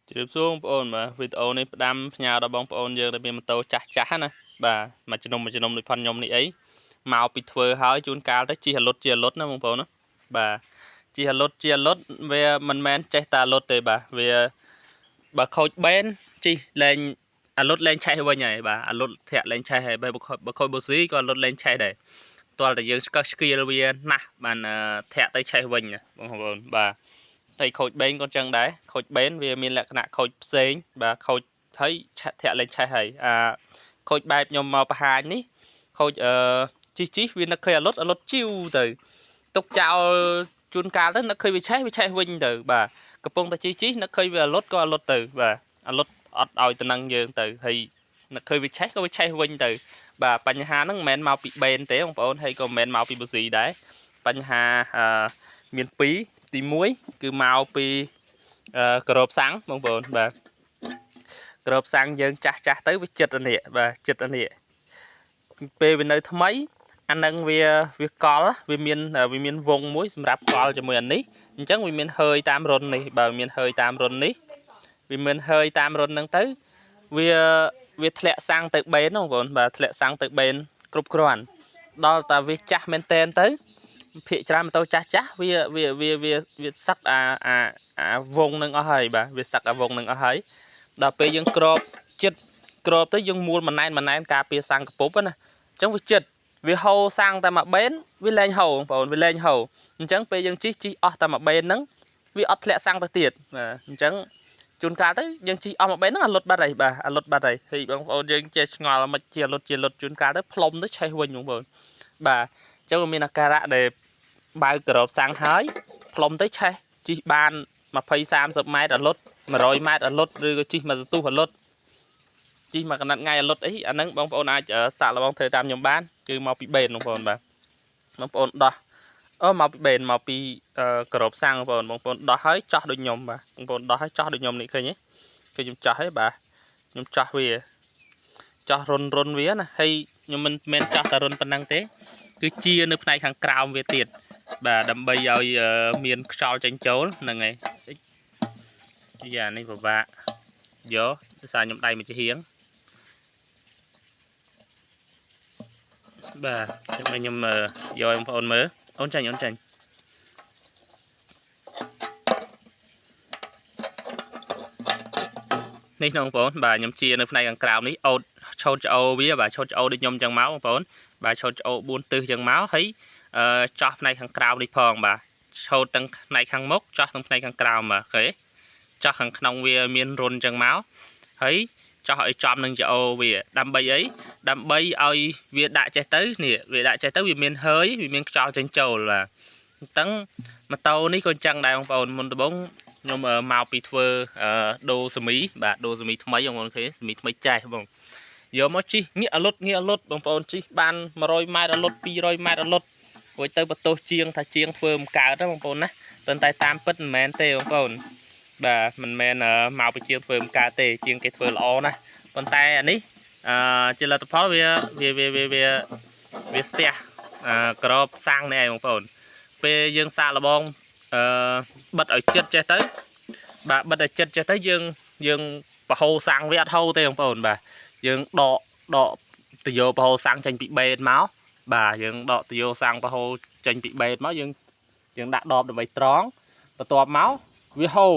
ជម្រាបសួរបងប្អូនបាទវីដេអូនេះផ្ដាំផ្ញើដល់បងប្អូនយើងដែលមានម៉ូតូចាស់ណាបាទមួយជំនុំដូចផាន់ខ្ញុំនេះអីមកពីធ្វើហើយជួនកាលទៅជិះអលុតណាបងប្អូនណាបាទជិះអលុតវាមិនមែនចេះតែអលុតទេបាទវាបើខូចបេនជិះលែងអលុតលែងឆេះវិញហើយបាទអលុតធាក់លែងឆេះហើយបើខូចបូស៊ីក៏អលុតលែងឆេះដែរទាល់តែយើងស្កឹះស្គៀលវាណាស់បានធាក់ទៅឆេះវិញបងប្អូនបាទតែខូចបេនក៏ចឹងដែរខូចបេនវាមានលក្ខណៈខូចផ្សេងបាទខូចហើយធាក់លែងឆេះហើយខូចបែបខ្ញុំមកបង្ហាញនេះខូចជីវានឹកឃើញអលុតជីវទៅទុកចោលជួនកាលទៅនឹកឃើញវាឆេះវិញទៅបាទកំពុងតែជីនឹកឃើញវាអលុតក៏អលុតទៅបាទអលុតអត់ឲ្យតំណែងយើងទៅហើយនឹកឃើញវាឆេះក៏វាឆេះវិញទៅបាទបញ្ហាហ្នឹងមិនមែនមកពីបេនទេបងប្អូនហើយក៏មិនមែនមកពីបូស៊ីដែរបញ្ហាមាន2ទី1គឺមកពីក្របសាំងបងប្អូនបាទក្របសាំងយើងចាស់ទៅវាចិត្តអានេះបាទចិត្តអានេះពេលវានៅថ្មីអានឹងវាកលវាមានវងមួយសម្រាប់កលជាមួយអានេះអញ្ចឹងវាមានហើយតាមរុននេះបើមានហើយតាមរុននេះវាមានហើយតាមរុនហ្នឹងទៅវាធ្លាក់សាំងទៅបេនបងប្អូនបាទធ្លាក់សាំងទៅបេនគ្រប់គ្រាន់ដល់តែវាចាស់មែនតែនទៅភាគច្រើនម៉ូតូចាស់វាសឹកអាវងនឹងអស់ហើយបាទវាសឹកអាវងនឹងអស់ហើយដល់ពេលយើងក្របចិត្តក្របទៅយើងមួលម៉ណែនការពារសាំងកពុបណាអញ្ចឹងវាចិត្តវាហូរសាំងតែមួយបេនវាលែងហូរបងប្អូនវាលែងហូរអញ្ចឹងពេលយើងជីអស់តែមួយបេនហ្នឹងវាអត់ធ្លាក់សាំងទៅទៀតបាទអញ្ចឹងជួនកាលទៅយើងជីអស់មួយបេនហ្នឹងអាលុតបាត់ហើយបាទអាលុតបាត់ហើយបងប្អូនយើងចេះឆ្ងល់មិនជាអាលុតជួនកាលទៅផ្លុំទៅឆេះវិញបងប្អូនបាទអញ្ចឹងវាមានអាការៈដែលបើកក្របសាំងហើយផ្លុំទៅឆេះជីបាន20-30 ម៉ែត្រអលុត100 ម៉ែត្រអលុតឬក៏ជីមកសន្ទុះអលុតជីមកកណាត់ថ្ងៃអលុតអីអាហ្នឹងបងប្អូនអាចសាកល្បងធ្វើតាមខ្ញុំបានគឺមកពីបេនបងប្អូនបាទបងប្អូនដោះមកពីបេនមកពីក្របសាំងបងប្អូនដោះហើយចោះដូចខ្ញុំបាទបងប្អូនដោះហើយចោះដូចខ្ញុំនេះឃើញទេគឺខ្ញុំចោះហើយបាទខ្ញុំចោះវាចោះរុនវាណាហើយខ្ញុំមិនមែនចោះតែរុនប៉ុណ្ណឹងទេគឺជានៅផ្នែកខាងក្រោមវាទៀតបាទដើម្បីឲ្យមានខ្យល់ចេញចូលហ្នឹងហើយយ៉ានេះពិបាកយកដោយសារខ្ញុំដៃមួយជាហៀងបាទខ្ញុំយកបងប្អូនមើលអូនចាញ់នេះបងប្អូនបាទខ្ញុំជានៅផ្នែកខាងក្រោមនេះអូតឆូតច្អូវាបាទឆូតច្អូដូចខ្ញុំចឹងមកបងប្អូនបាទឆូតច្អូ4ទិសចឹងមកហើយចោះផ្នែកខាងក្រោមនេះផងបាទឆូតទាំងផ្នែកខាងមុខចោះទាំងផ្នែកខាងក្រោមបាទឃើញចោះខាងក្នុងវាមានរុនចឹងមកហើយចោះឲ្យចំនឹងច្អូវាដើម្បីអីដើម្បីឲ្យវាដាក់ចេះទៅនេះវាដាក់ចេះទៅវាមានហើយវាមានខ្យល់ចេញចូលបាទអញ្ចឹងម៉ូតូនេះក៏ចឹងដែរបងប្អូនមុនដំបូងខ្ញុំមកពីធ្វើដូសេមីបាទដូសេមីថ្មីបងប្អូនឃើញសេមីថ្មីចាស់បងយកមកជីងាកអលុតបងប្អូនជីបាន100 ម៉ែត្រអលុត200 ម៉ែត្រអលុតរួចទៅបន្ទោសជាងថាជាងធ្វើមិនកើតទេបងប្អូនណាប៉ុន្តែតាមពិតមិនមែនទេបងប្អូនបាទមិនមែនមកពីជាងធ្វើមិនកើតទេជាងគេធ្វើល្អណាស់ប៉ុន្តែអានេះជាលទ្ធផលវាស្ទះក្របសាំងនេះឯងបងប្អូនពេលយើងសាកល្បងបិទឲ្យចិត្តចេះទៅបាទបិទឲ្យចិត្តចេះទៅយើងបហូរសាំងវាអត់ហូរទេបងប្អូនបាទយើងដកទៅយកបហូរសាំងចេញពីបេនមកបាទយើងដកទៅយកសាំងបហូរចេញពីបេនមកយើងដាក់ដបដើម្បីត្រង់បន្ទាប់មកវាហូរ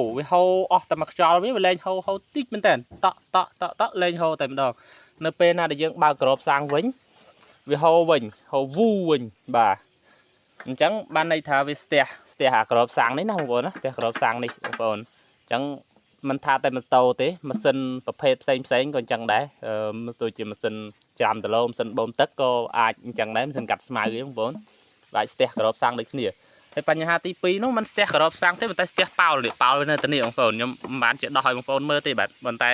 អស់តែមួយខ្យល់វាលែងហូរតិចមែនតើតលែងហូរតែម្ដងនៅពេលណាដែលយើងបើកក្របសាំងវិញវាហូរវិញហូរវូវិញបាទអញ្ចឹងបានន័យថាវាស្ទះអាក្របសាំងនេះណាបងប្អូនណាស្ទះក្របសាំងនេះបងប្អូនអញ្ចឹងមិនថាតែម៉ូតូទេម៉ាស៊ីនប្រភេទផ្សេងក៏អញ្ចឹងដែរដូចជាម៉ាស៊ីនច្រាំដឡូម៉ាស៊ីនបូមទឹកក៏អាចអញ្ចឹងដែរម៉ាស៊ីនកាត់ស្មៅទេបងប្អូនអាចស្ទះក្របសាំងដូចគ្នាហើយបញ្ហាទី2នោះมันស្ទះក្របសាំងទេប៉ុន្តែស្ទះប៉ោលវានៅតែនេះបងប្អូនខ្ញុំមិនបានជាដោះឲ្យបងប្អូនមើលទេបាទប៉ុន្តែ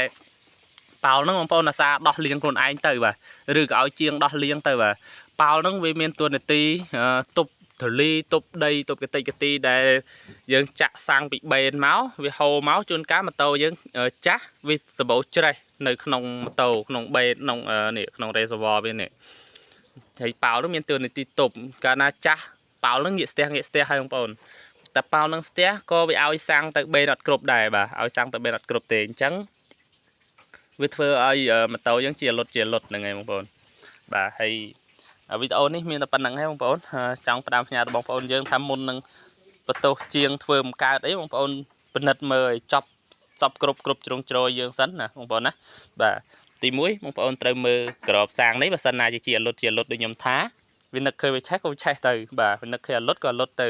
ប៉ោលហ្នឹងបងប្អូនអាសាដោះលាងខ្លួនឯងទៅបាទឬក៏ឲ្យជាងដោះលាងទៅបាទប៉ោលហ្នឹងវាមានតួនាទីទប់ធូលីទប់ដីទប់កតិដែលយើងចាក់សាំងពីបេនមកវាហូរមកជួនកាលម៉ូតូយើងចាស់វាសម្បូរច្រេះនៅក្នុងម៉ូតូក្នុងបេនក្នុងរេសឺវ័រវានេះហើយប៉ោលហ្នឹងមានតួនាទីទប់កាលណាចាស់ប៉ោលហ្នឹងងាកស្ទះហើយបងប្អូន តែប៉ោលនឹងស្ទះក៏វាឲ្យសាំងទៅបេនអត់គ្រប់ដែរបាទឲ្យសាំងទៅបេនអត់គ្រប់ទេអញ្ចឹងវាធ្វើឲ្យម៉ូតូយើងជាលុតហ្នឹងហើយបងប្អូនបាទហើយវីដេអូនេះមានតែប៉ុណ្្នឹងហើយបងប្អូនចង់ផ្ដាំផ្ញើដល់បងប្អូនយើងថាមុននឹងបន្ទោសជាងធ្វើមិនកើតអីបងប្អូនពិនិត្យមើលឲ្យចប់សពគ្រប់ជ្រុងជ្រោយយើងសិនណាបងប្អូនណាបាទទី1បងប្អូនត្រូវមើលក្របសាំងនេះបើសិនណាជាលុតដូចខ្ញុំថាវានឹកឃើញវាឆេះក៏វាឆេះទៅបាទវានឹកឃើញលុតក៏លុតទៅ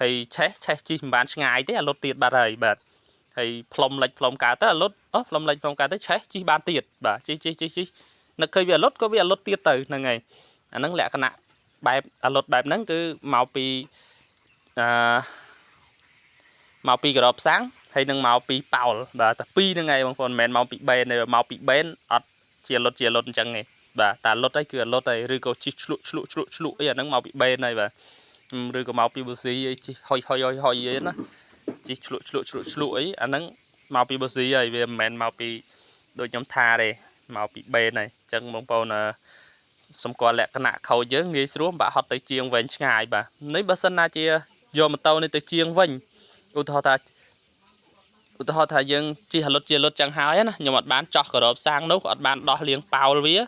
ហើយឆេះជីមិនបានឆ្ងាយទេអាលុតទៀតបាត់ហើយបាទហើយផ្លុំលិចផ្លុំកើតទៅអាលុតផ្លុំលិចផ្លុំកើតទៅឆេះជីបានទៀតបាទជីនឹកឃើញវាអាលុតក៏វាអាលុតទៀតទៅហ្នឹងហើយអាហ្នឹងលក្ខណៈបែបអាលុតបែបហ្នឹងគឺមកពីក្របសាំងហើយនឹងមកពីប៉ោលបាទតែពីរហ្នឹងហើយបងប្អូនមិនមែនមកពីបេនទេមកពីបេនអត់ជាលុតអញ្ចឹងទេបាទតែលុតហើយគឺលុតហើយឬក៏ជីឆ្លក់អីអាហ្នឹងមកពីបេនហើយបាទឬក៏មកពីប៊ូស៊ីអីជីហុយអីណាជីឆ្លក់អីអាហ្នឹងមកពីប៊ូស៊ីហើយវាមិនមែនមកពីដូចខ្ញុំថាទេមកពីបេនហើយអញ្ចឹងបងប្អូនសម្គាល់លក្ខណៈខូចយើងងាយស្រួលបាក់ហត់ទៅជាងវិញឆ្ងាយបាទនេះបើសិនណាជាយកម៉ូតូនេះទៅជាងវិញឧទាហរណ៍ថាយើងជិះលុតចឹងហើយណាខ្ញុំអត់បានចោះក្របសាំងនោះអត់បានដោះលាងប៉ោលវាយ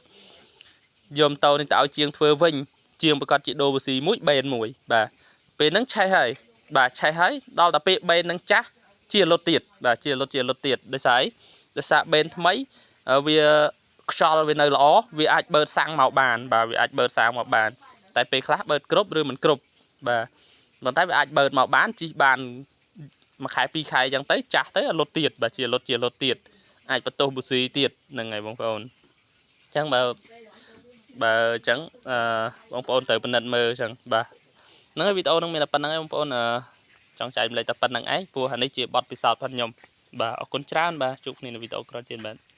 កម៉ូតូនេះទៅឲ្យជាងធ្វើវិញជាងប្រកាសជាដូប៊ូស៊ីមួយបេនមួយបាទពេលហ្នឹងឆេះហើយបាទឆេះហើយដល់តែពេលបេនហ្នឹងចាស់ជាលុតទៀតបាទជាលុតទៀតដោយសារបេនថ្មីវាខ្យល់វានៅល្អវាអាចបឺតសាំងមកបានបាទវាអាចបឺតសាំងមកបានតែពេលខ្លះបឺតគ្រប់ឬមិនគ្រប់បាទប៉ុន្តែវាអាចបឺតមកបានជិះបានមួយខែពីរខែអញ្ចឹងទៅចាស់ទៅលុតទៀតបាទជាលុតទៀតអាចបន្ទោសប៊ូស៊ីទៀតហ្នឹងហើយបងប្អូនអញ្ចឹងបើអញ្ចឹងបងប្អូនត្រូវពិនិត្យមើលអញ្ចឹងបាទហ្នឹងហើយវីដេអូហ្នឹងមានតែប៉ុណ្្នឹងឯងបងប្អូនចង់ចែកម្លែកតែប៉ុណ្្នឹងឯងព្រោះអានេះជាបទពិសោធន៍របស់ខ្ញុំបាទអរគុណច្រើនបាទជួបគ្នានៅវីដេអូក្រោយទៀតបាទ